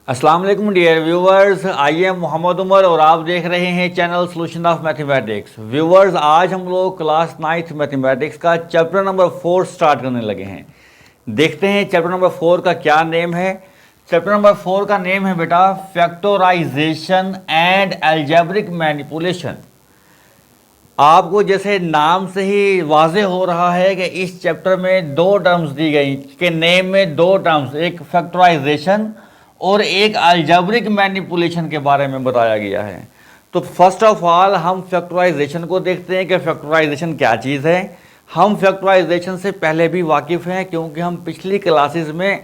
अस्सलाम वालेकुम dear viewers, I am Mohammad Umar और आप देख रहे हैं channel solution of mathematics. Viewers, आज हम लोग क्लास 9th मैथमेटिक्स का चैप्टर नंबर 4 स्टार्ट करने लगे हैं। देखते हैं चैप्टर नंबर 4 का क्या नेम है। चैप्टर नंबर 4 का नेम है बेटा फैक्टराइजेशन एंड अलजेब्रिक मैनिपुलेशन। आपको जैसे नाम से ही वाज़े हो रहा है कि इस चैप्टर में दो टर्म्स दी गई कि नेम में दो टर्म्स, एक फैक्टराइजेशन और एक अलजेब्रिक मैनिपुलेशन के बारे में बताया गया है। तो फर्स्ट ऑफ ऑल हम फैक्टराइजेशन को देखते हैं कि फैक्टराइजेशन क्या चीज़ है। हम फैक्टराइजेशन से पहले भी वाकिफ़ हैं क्योंकि हम पिछली क्लासेस में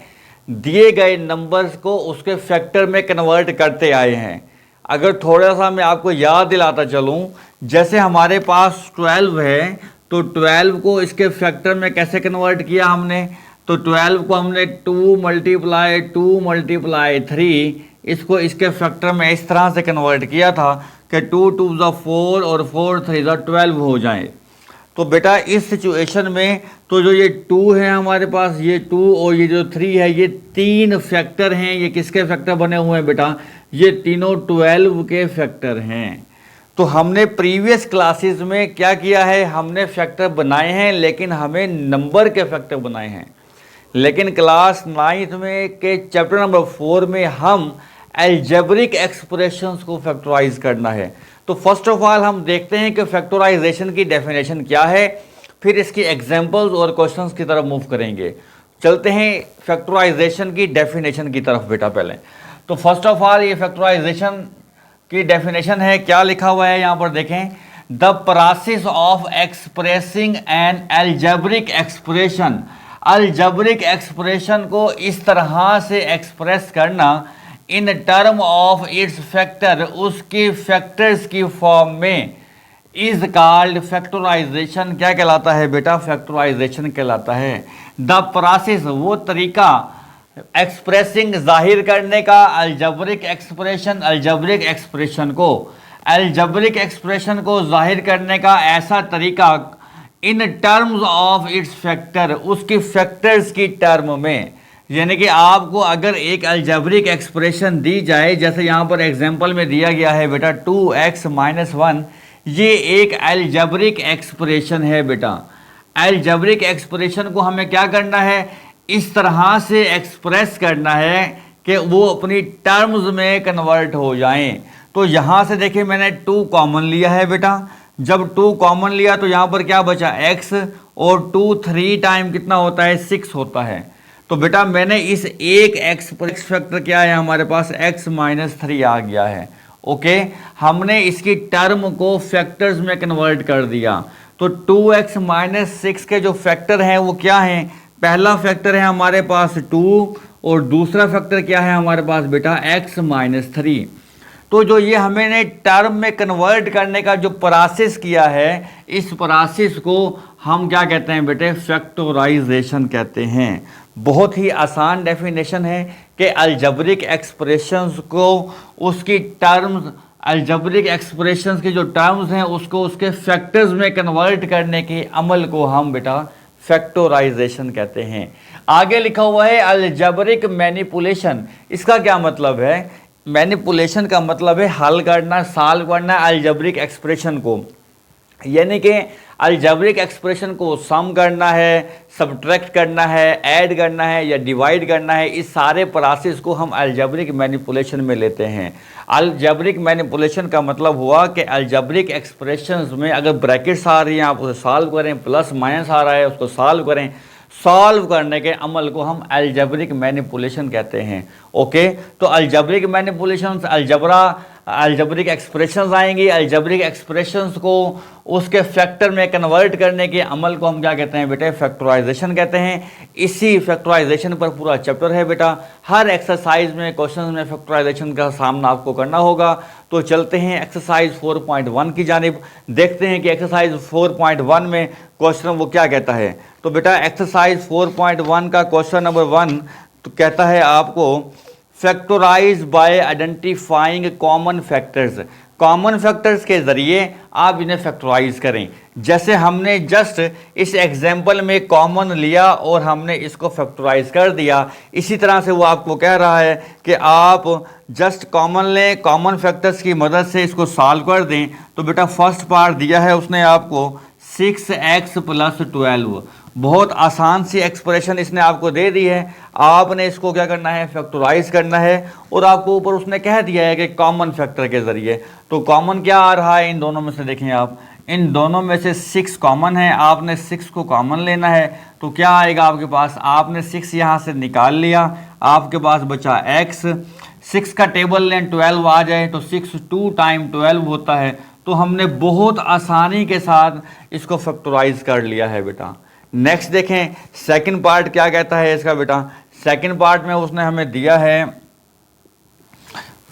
दिए गए नंबर्स को उसके फैक्टर में कन्वर्ट करते आए हैं। अगर थोड़ा सा मैं आपको याद दिलाता चलूँ, जैसे हमारे पास 12 है तो 12 को इसके फैक्टर में कैसे कन्वर्ट किया हमने, तो 12 को हमने 2 मल्टीप्लाई 3 इसको इसके फैक्टर में इस तरह से कन्वर्ट किया था कि 2 2 4 और 4 3 12 हो जाए। तो बेटा इस सिचुएशन में तो जो ये 2 है हमारे पास, ये 2 और ये जो 3 है, ये तीन फैक्टर हैं। ये किसके फैक्टर बने हुए हैं बेटा? ये तीनों 12 के फैक्टर हैं। तो हमने प्रीवियस क्लासेस में क्या किया है, हमने फैक्टर बनाए हैं लेकिन हमें नंबर के फैक्टर बनाए हैं। लेकिन क्लास 9th में के चैप्टर नंबर 4 में हम अलजेब्रिक एक्सप्रेशंस को फैक्टराइज करना है। तो फर्स्ट ऑफ ऑल हम देखते हैं कि फैक्टराइजेशन की डेफिनेशन क्या है, फिर इसकी एग्जांपल्स और क्वेश्चंस की तरफ मूव करेंगे। चलते हैं फैक्टराइजेशन की डेफिनेशन की तरफ बेटा। पहले तो फर्स्ट ऑफ ऑल ये फैक्टराइजेशन की डेफिनेशन है, क्या लिखा हुआ है यहाँ पर देखें, the process of expressing an algebraic expression. Algebraic expression को इस तरह से एक्सप्रेस करना in term of its factor, उसके फैक्टर्स की फॉर्म में, इज कॉल्ड फैक्टराइजेशन। क्या कहलाता है बेटा? फैक्टराइजेशन कहलाता है। द प्रोसेस वो तरीका, एक्सप्रेसिंग जाहिर करने का, अलजेब्रिक एक्सप्रेशन, अलजेब्रिक एक्सप्रेशन को जाहिर करने का ऐसा तरीका in terms of its factor, उसकी फैक्टर्स की टर्म में। यानी कि आपको अगर एक अलजेब्रिक एक्सप्रेशन दी जाए, जैसे यहाँ पर एग्जांपल में दिया गया है बेटा 2x - 1, ये एक अलजेब्रिक एक्सप्रेशन है बेटा। अलजेब्रिक एक्सप्रेशन को हमें क्या करना है, इस तरह से एक्सप्रेस करना है कि वो अपनी टर्म्स में कन्वर्ट हो जाएं। तो यहाँ से देखिए मैंने 2 कॉमन लिया है बेटा। जब 2 कॉमन लिया तो यहाँ पर क्या बचा, x, और 2 3 टाइम कितना होता है, 6 होता है। तो बेटा मैंने इस एक x फैक्टर क्या है हमारे पास, x - 3 आ गया है। ओके, हमने इसकी टर्म को फैक्टर्स में कन्वर्ट कर दिया। तो 2x - 6 के जो फैक्टर हैं वो क्या हैं, पहला फैक्टर है हमारे पास 2 और दूसरा फैक्टर क्या है हमारे पास बेटा, x - 3। तो जो ये हमने टर्म में कन्वर्ट करने का जो प्रोसेस किया है, इस प्रोसेस को हम क्या कहते हैं बेटे, फैक्टराइजेशन कहते हैं। बहुत ही आसान डेफिनेशन है कि अलजेब्रिक एक्सप्रेशंस को उसकी टर्म्स, अलजेब्रिक एक्सप्रेशंस की जो टर्म्स हैं उसको उसके फैक्टर्स में कन्वर्ट करने के अमल को हम बेटा फैक्टराइजेशन कहते हैं। आगे लिखा हुआ है अलजेब्रिक मैनिपुलेशन। इसका क्या मतलब है? मैनिपुलेशन का मतलब है हल करना, सॉल्व करना अलजेब्रिक एक्सप्रेशन को। यानी कि अलजेब्रिक एक्सप्रेशन को सम करना है, सब्ट्रैक्ट करना है, ऐड करना है या डिवाइड करना है, इस सारे प्रोसेस को हम अलजेब्रिक मैनिपुलेशन में लेते हैं। अलजेब्रिक मैनिपुलेशन का मतलब हुआ कि अलजेब्रिक एक्सप्रेशंस में अगर ब्रैकेट्स आ रही हैं आप उसे सॉल्व करें, प्लस माइनस आ रहा है उसको सॉल्व करें। सॉल्व करने के अमल को हम अलजेब्रिक मैनिपुलेशन कहते हैं। ओके, तो अलजेब्रिक मैनिपुलेशन, अलजेब्रिक एक्सप्रेशंस आएंगी। अलजेब्रिक एक्सप्रेशंस को उसके फैक्टर में कन्वर्ट करने के अमल को हम क्या कहते हैं बेटे, फैक्टराइजेशन कहते हैं। इसी फैक्टराइजेशन पर पूरा चैप्टर है बेटा। हर एक्सरसाइज में, क्वेश्चन में फैक्टराइजेशन का सामना आपको करना होगा। तो चलते हैं एक्सरसाइज 4.1 की जानिब, देखते हैं कि एक्सरसाइज 4.1 में क्वेश्चन वो क्या कहता है। तो बेटा एक्सरसाइज 4.1 का क्वेश्चन नंबर 1 तो कहता है आपको factorise by identifying common factors. Common factors के ज़रिए आप इन्हें फैक्टराइज करें। जैसे हमने जस्ट इस एग्जाम्पल में कॉमन लिया और हमने इसको फैक्टराइज कर दिया, इसी तरह से वो आपको कह रहा है कि आप जस्ट कॉमन लें, कॉमन फैक्टर्स की मदद से इसको सॉल्व कर दें। तो बेटा फर्स्ट पार्ट दिया है उसने आपको 6x + 12, बहुत आसान सी एक्सप्रेशन इसने आपको दे दी है। आपने इसको क्या करना है, फैक्टराइज करना है, और आपको ऊपर उसने कह दिया है कि कॉमन फैक्टर के ज़रिए। तो कॉमन क्या आ रहा है इन दोनों में से, देखें आप, इन दोनों में से 6 कॉमन है, आपने 6 को कॉमन लेना है। तो क्या आएगा आपके पास, आपने 6 यहाँ से निकाल लिया, आपके पास बचा x। 6 का टेबल लें 12 आ जाए तो 6 2 टाइम 12 होता है। तो हमने बहुत आसानी के साथ इसको फैक्टराइज कर लिया है बेटा। नेक्स्ट देखें सेकंड पार्ट क्या कहता है इसका बेटा। सेकंड पार्ट में उसने हमें दिया है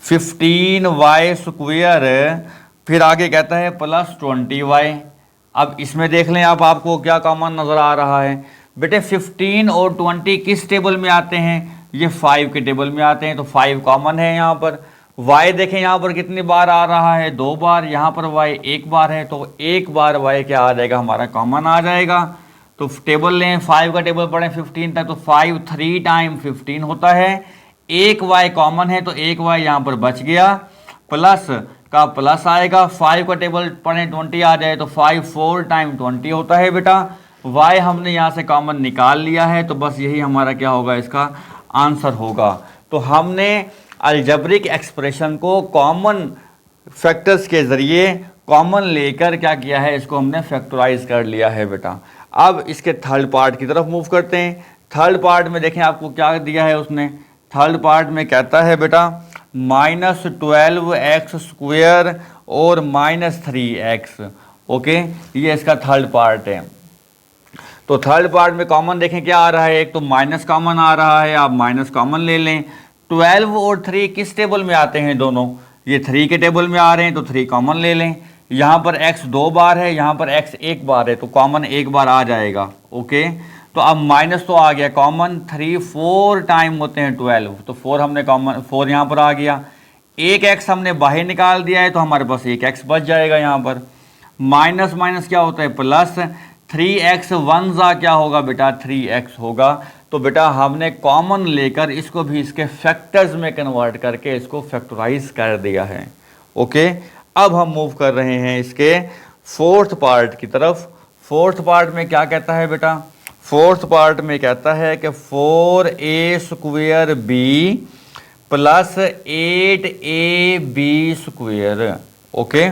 15y², फिर आगे कहता है +20y। अब इसमें देख लें आप, आपको क्या कॉमन नज़र आ रहा है बेटे। 15 और 20 किस टेबल में आते हैं, ये 5 के टेबल में आते हैं, तो 5 कॉमन है यहाँ पर। y देखें यहाँ पर कितनी बार आ रहा है, 2 बार, यहाँ पर y 1 बार है, तो 1 बार y क्या आ जाएगा हमारा, कॉमन आ जाएगा। तो टेबल लें, 5 का टेबल पढ़ें 15 तक, तो 5 3 टाइम 15 होता है। 1 y कॉमन है तो 1 y यहाँ पर बच गया, प्लस का प्लस आएगा। 5 का टेबल पढ़ें 20 आ जाए तो 5 4 टाइम 20 होता है बेटा। y हमने यहाँ से कॉमन निकाल लिया है, तो बस यही हमारा क्या होगा, इसका आंसर होगा। तो हमने अलजेब्रिक एक्सप्रेशन को कॉमन फैक्टर्स के ज़रिए कॉमन लेकर क्या किया है, इसको हमने फैक्टराइज कर लिया है बेटा। अब इसके थर्ड पार्ट की तरफ मूव करते हैं। थर्ड पार्ट में देखें आपको क्या दिया है उसने। थर्ड पार्ट में कहता है बेटा -12x² और -3x। ओके, ये इसका थर्ड पार्ट है। तो थर्ड पार्ट में कॉमन देखें क्या आ रहा है, एक तो माइनस कॉमन आ रहा है, आप माइनस कॉमन ले लें। 12 और 3 किस टेबल में आते हैं, दोनों ये 3 के टेबल में आ रहे हैं, तो 3 कॉमन ले लें। यहाँ पर x 2 बार है, यहाँ पर x 1 बार है, तो कॉमन 1 बार आ जाएगा। ओके, तो अब माइनस तो आ गया कॉमन, 3 4 टाइम होते हैं 12, तो 4 हमने कॉमन, 4 यहाँ पर आ गया। एक x हमने बाहर निकाल दिया है, तो हमारे पास एक x बच जाएगा यहाँ पर। माइनस माइनस क्या होता है, प्लस। 3x 1 ज़ा क्या होगा बेटा, 3x होगा। तो बेटा हमने कॉमन लेकर इसको भी इसके फैक्टर्स में कन्वर्ट करके इसको फैक्टराइज कर दिया है। ओके, अब हम मूव कर रहे हैं इसके फोर्थ पार्ट की तरफ। फोर्थ पार्ट में क्या कहता है बेटा, फोर्थ पार्ट में कहता है कि 4a² + 8ab²। Okay,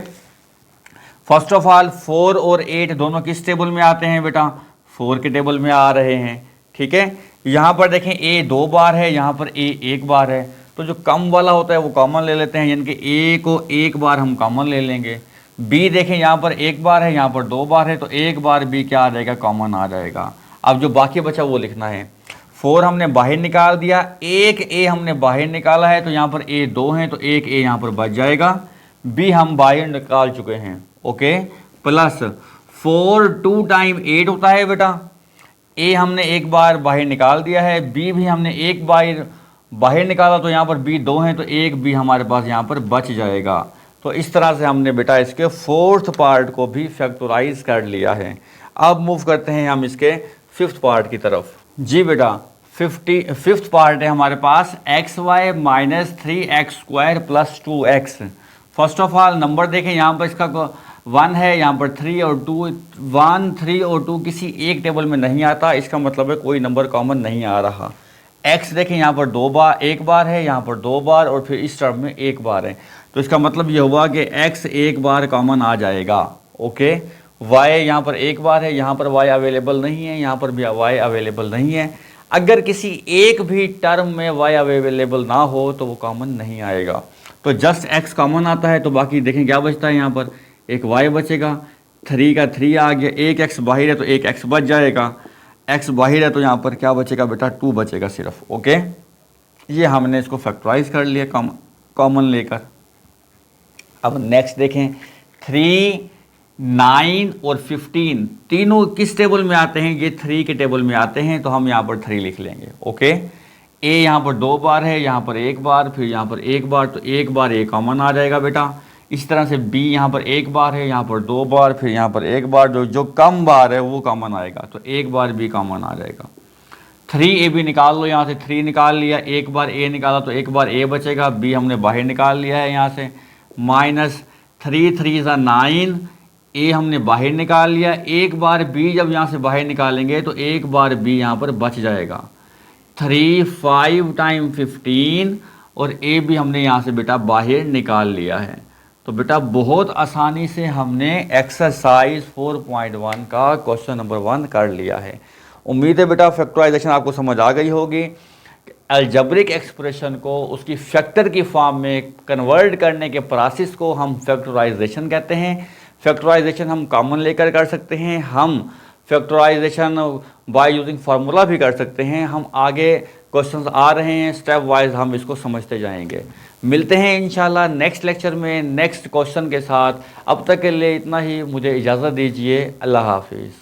first of all 4 और 8 दोनों किस टेबल में आते हैं बेटा, 4 के टेबल में आ रहे हैं। ठीक है, यहाँ पर देखें a 2 बार है, यहाँ पर a 1 बार है, तो जो कम वाला होता है वो कॉमन ले लेते हैं, यानी कि a को 1 बार हम कॉमन ले लेंगे। b देखें यहाँ पर 1 बार है, यहाँ पर 2 बार है, तो 1 बार b क्या आ जाएगा, कॉमन आ जाएगा। अब जो बाकी बचा वो लिखना है। 4 हमने बाहर निकाल दिया, एक a हमने बाहर निकाला है, तो यहाँ पर a 2 हैं, तो एक a यहाँ पर बच जाएगा। b हम बाहर निकाल चुके हैं। ओके, प्लस 4 2 टाइम 8 होता है बेटा। a हमने एक बार बाहर निकाल दिया है, b भी हमने एक बार बाहर निकाला, तो यहाँ पर b 2 हैं, तो एक b हमारे पास यहाँ पर बच जाएगा। तो इस तरह से हमने बेटा इसके फोर्थ पार्ट को भी फैक्टराइज कर लिया है। अब मूव करते हैं हम इसके फिफ्थ पार्ट की तरफ। जी बेटा, फिफ्थ पार्ट है हमारे पास xy - 3x² + 2x। First of all number देखें, यहाँ पर इसका 1 है, यहाँ पर 3 और 2, 1 3 और 2 किसी एक टेबल में नहीं आता, इसका मतलब है कोई नंबर कॉमन नहीं आ रहा। x देखें यहाँ पर 2 बार 1 बार है, यहाँ पर 2 बार, और फिर इस टर्म में 1 बार है, तो इसका मतलब ये हुआ कि x 1 बार कॉमन आ जाएगा। ओके, y यहाँ पर 1 बार है, यहाँ पर y अवेलेबल नहीं है, यहाँ पर भी y अवेलेबल नहीं है। अगर किसी एक भी टर्म में y अवेलेबल ना हो तो वो कॉमन नहीं आएगा, तो जस्ट x कॉमन आता है, तो बाकी देखें क्या बचता है, यहाँ पर एक y बचेगा, 3 का 3 आ गया, एक x बाहर है तो एक x बच जाएगा, x बाहर है तो यहाँ पर क्या बचेगा बेटा, 2 बचेगा सिर्फ। ओके, ये हमने इसको फैक्टराइज कर लिया कॉमन लेकर। अब नेक्स्ट देखें, 3 9 और 15 तीनों किस टेबल में आते हैं, ये 3 के टेबल में आते हैं, तो हम यहाँ पर 3 लिख लेंगे। ओके, a यहाँ पर 2 बार है, यहाँ पर 1 बार, फिर यहाँ पर 1 बार, तो 1 बार a कॉमन आ जाएगा बेटा। इस तरह से b यहाँ पर एक बार है, यहाँ पर 2 बार, फिर यहाँ पर एक बार, जो कम बार है वो कॉमन आएगा, तो एक बार b कॉमन आ जाएगा। 3ab निकाल लो, यहाँ से 3 निकाल लिया, एक बार a निकाला तो एक बार a बचेगा, b हमने बाहर निकाल लिया है यहाँ से, माइनस 3 3 ज़ा 9, a हमने बाहर निकाल लिया, एक बार b जब यहाँ से बाहर निकालेंगे तो एक बार b यहाँ पर बच जाएगा। 3 5 टाइम 15 और a भी हमने यहाँ से बेटा बाहर निकाल लिया है। तो बेटा बहुत आसानी से हमने एक्सरसाइज 4.1 का क्वेश्चन नंबर 1 कर लिया है। उम्मीद है बेटा फैक्टराइजेशन आपको समझ आ गई होगी। अलजेब्रिक एक्सप्रेशन को उसकी फैक्टर की फॉर्म में कन्वर्ट करने के प्रोसेस को हम फैक्टराइजेशन कहते हैं। फैक्टराइजेशन हम कॉमन लेकर कर सकते हैं, हम फैक्टराइजेशन बाय यूजिंग फार्मूला भी कर सकते हैं। हम आगे क्वेश्चंस आ रहे हैं, स्टेप वाइज हम इसको समझते जाएंगे। मिलते हैं इंशाल्लाह नेक्स्ट लेक्चर में नेक्स्ट क्वेश्चन के साथ। अब तक के लिए इतना ही, मुझे इजाज़त दीजिए। अल्लाह हाफिज़।